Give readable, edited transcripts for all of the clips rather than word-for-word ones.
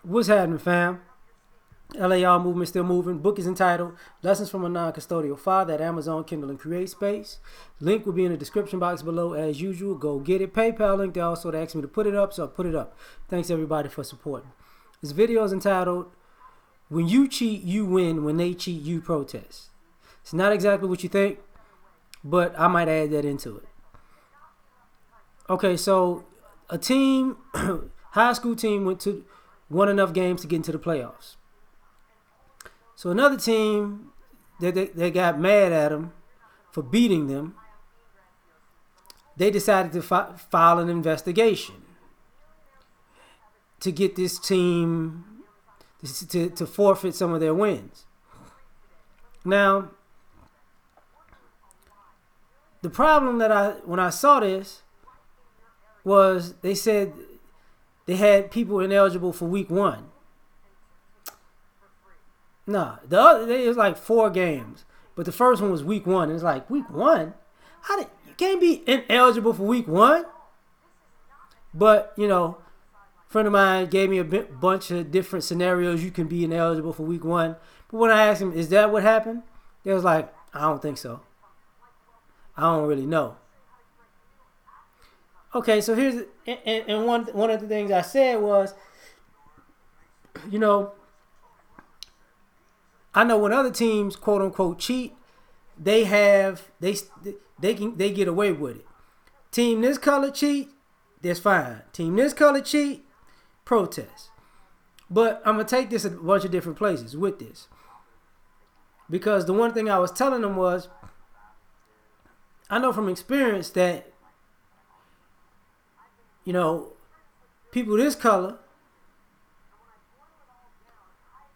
What's happening, fam? L.A.R. movement still moving. Book is entitled Lessons from a Non-Custodial Father at Amazon, Kindle, and Create Space. Link will be in the description box below as usual. Go get it. PayPal link. They also asked me to put it up, so I put it up. Thanks everybody for supporting. This video is entitled When You Cheat, You Win. When They Cheat, You Protest. It's not exactly what you think, but I might add that into it. Okay, so a team, high school team, won enough games to get into the playoffs. So another team, they got mad at them for beating them. They decided to file an investigation to get this team to forfeit some of their wins. Now, the problem that when I saw this was they said they had people ineligible for week 1. Nah, the other it was like 4 games, but the first one was week 1. And it's like week 1, you can't be ineligible for week 1? But a friend of mine gave me a bunch of different scenarios you can be ineligible for week 1. But when I asked him, is that what happened? They was like, I don't think so. I don't really know. Okay, so here's and one of the things I said was, I know when other teams quote unquote cheat, they get away with it. Team this color cheat, that's fine. Team this color cheat, protest. But I'm gonna take this a bunch of different places with this, because the one thing I was telling them was, I know from experience that people this color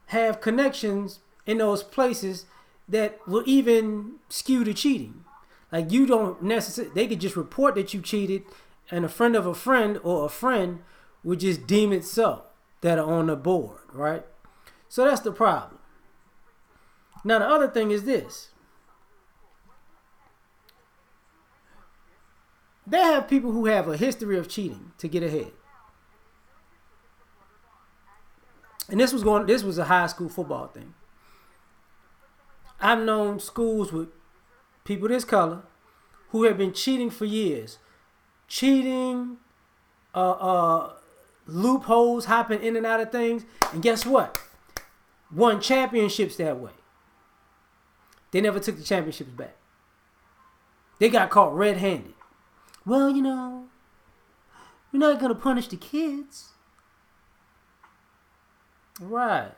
have connections in those places that will even skew the cheating. Like, you don't necessarily, they could just report that you cheated, and a friend of a friend or a friend would just deem it so, that are on the board, right? So that's the problem. Now the other thing is this. They have people who have a history of cheating to get ahead. And this was a high school football thing. I've known schools with people this color who have been cheating for years. Cheating, loopholes, hopping in and out of things. And guess what? Won championships that way. They never took the championships back. They got caught red-handed. Well, we're not going to punish the kids. Right.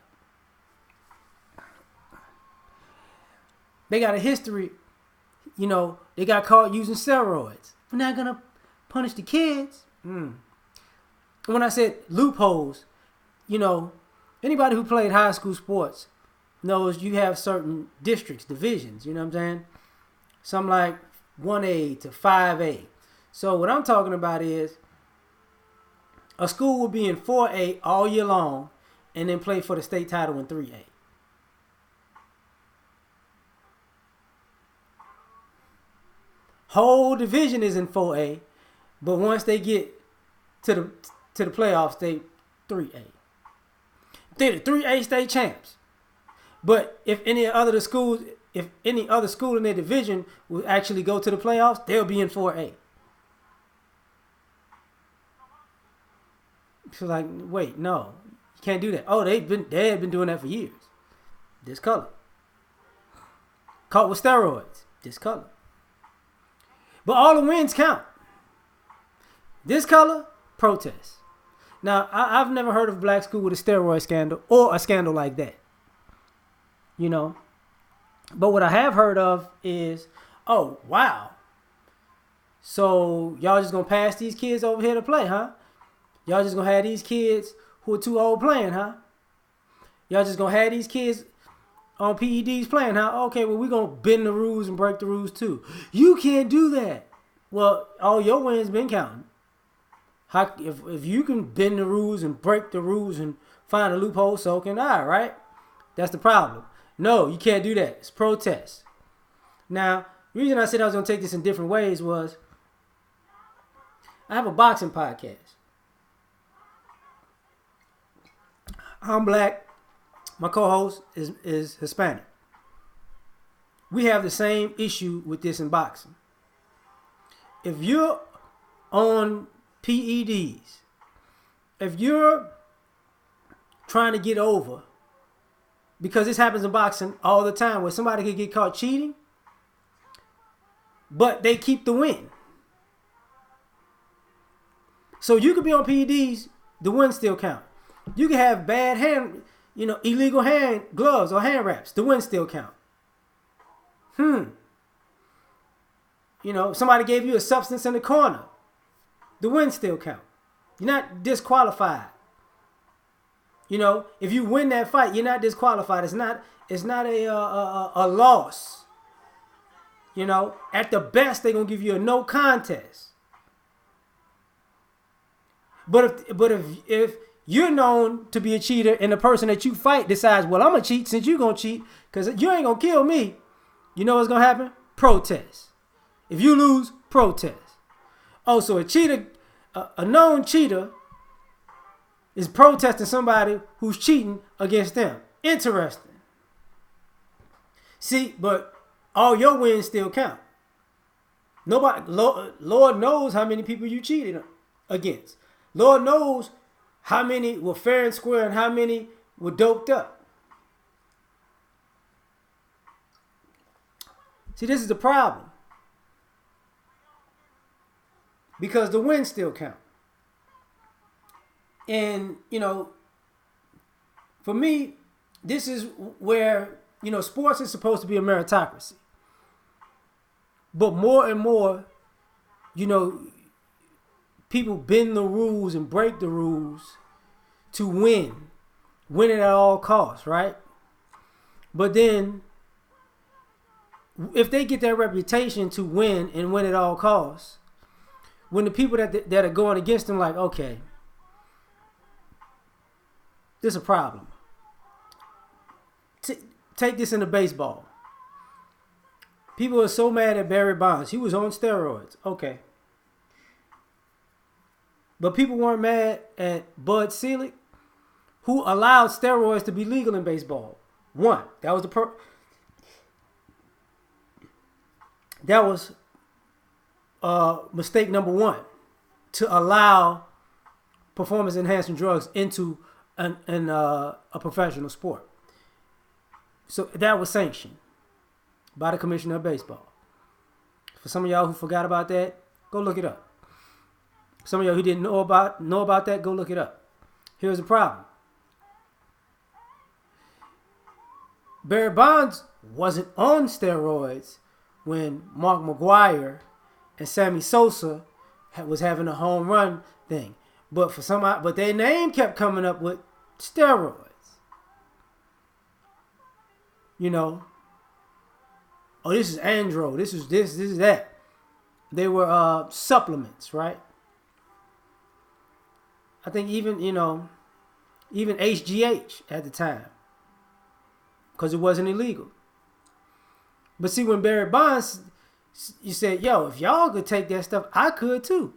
They got a history, they got caught using steroids. We're not going to punish the kids. When I said loopholes, anybody who played high school sports knows you have certain districts, divisions, you know what I'm saying? Some like 1A to 5A. So what I'm talking about is a school will be in 4A all year long and then play for the state title in 3A. Whole division is in 4A, but once they get to the playoffs, they 3A. They're the 3A state champs. But if any other school in their division will actually go to the playoffs, they'll be in 4A. So like, wait, no, you can't do that. Oh, they had been doing that for years. This color. Caught with steroids. This color. But all the wins count. This color, protest. Now, I've never heard of a black school with a steroid scandal or a scandal like that. But what I have heard of is, oh, wow. So y'all just going to pass these kids over here to play, huh? Y'all just going to have these kids who are too old playing, huh? Y'all just going to have these kids on PEDs playing, huh? Okay, well, we're going to bend the rules and break the rules too. You can't do that. Well, all your wins been counting. If you can bend the rules and break the rules and find a loophole, so can I, right? That's the problem. No, you can't do that. It's protest. Now, the reason I said I was going to take this in different ways was I have a boxing podcast. I'm black. My co-host is Hispanic. We have the same issue with this in boxing. If you're on PEDs, if you're trying to get over, because this happens in boxing all the time where somebody could get caught cheating, but they keep the win. So you could be on PEDs, the win still count. You can have bad hand, illegal hand gloves or hand wraps, the win still count. Somebody gave you a substance in the corner, the win still count. You're not disqualified. If you win that fight, you're not disqualified. It's not a loss. At the best, they're gonna give you a no contest. But if you're known to be a cheater and the person that you fight decides, well, I'm gonna cheat since you're gonna cheat because you ain't gonna kill me, you know what's gonna happen? Protest. If you lose, protest. Oh, so a cheater, a known cheater, is protesting somebody who's cheating against them. Interesting. See, but all your wins still count. Nobody, Lord knows how many people you cheated against. Lord knows how many were fair and square and how many were doped up. See, this is the problem. Because the wins still count. And, for me, this is where, sports is supposed to be a meritocracy. But more and more, people bend the rules and break the rules to win. Win it at all costs, right? But then, if they get that reputation to win and win at all costs, when the people that are going against them, like, okay, this is a problem. Take this into baseball. People are so mad at Barry Bonds. He was on steroids. Okay. But people weren't mad at Bud Selig, who allowed steroids to be legal in baseball. That was mistake number one, to allow performance-enhancing drugs into a professional sport. So that was sanctioned by the Commissioner of Baseball. For some of y'all who forgot about that, go look it up. Some of y'all who didn't know about that, go look it up. Here's the problem. Barry Bonds wasn't on steroids when Mark McGwire and Sammy Sosa was having a home run thing. But their name kept coming up with steroids. Oh, this is Andro. This is that. They were supplements, right? I think even HGH at the time, because it wasn't illegal. But see, when Barry Bonds, you said, yo, if y'all could take that stuff, I could too.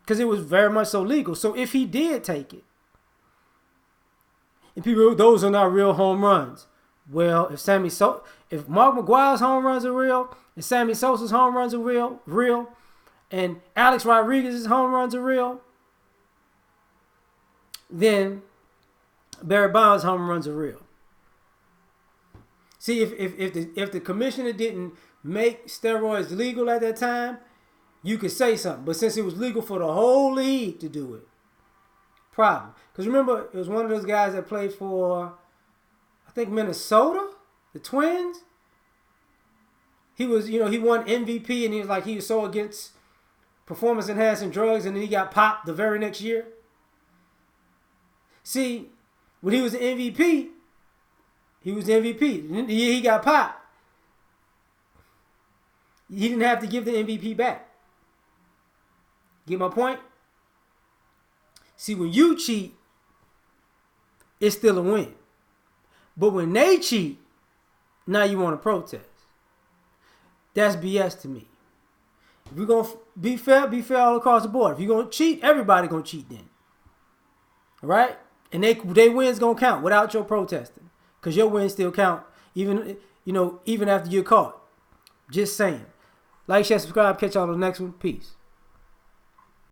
Because it was very much so legal. So if he did take it, and people, those are not real home runs. Well, if Mark McGwire's home runs are real, and Sammy Sosa's home runs are real, and Alex Rodriguez's home runs are real, then Barry Bonds' home runs are real. See, if the commissioner didn't make steroids legal at that time, you could say something. But since it was legal for the whole league to do it, problem. Because remember, it was one of those guys that played for, I think, Minnesota, the Twins. He was, he won MVP, and he was so against performance-enhancing drugs, and then he got popped the very next year. See, when he was the MVP, The year he got popped, he didn't have to give the MVP back. Get my point? See, when you cheat, it's still a win. But when they cheat, now you want to protest. That's BS to me. If we're going to be fair all across the board. If you're going to cheat, everybody going to cheat then. All right? And they wins gonna count without your protesting. Cause your wins still count, even after you're caught. Just saying. Like, share, subscribe. Catch y'all on the next one. Peace.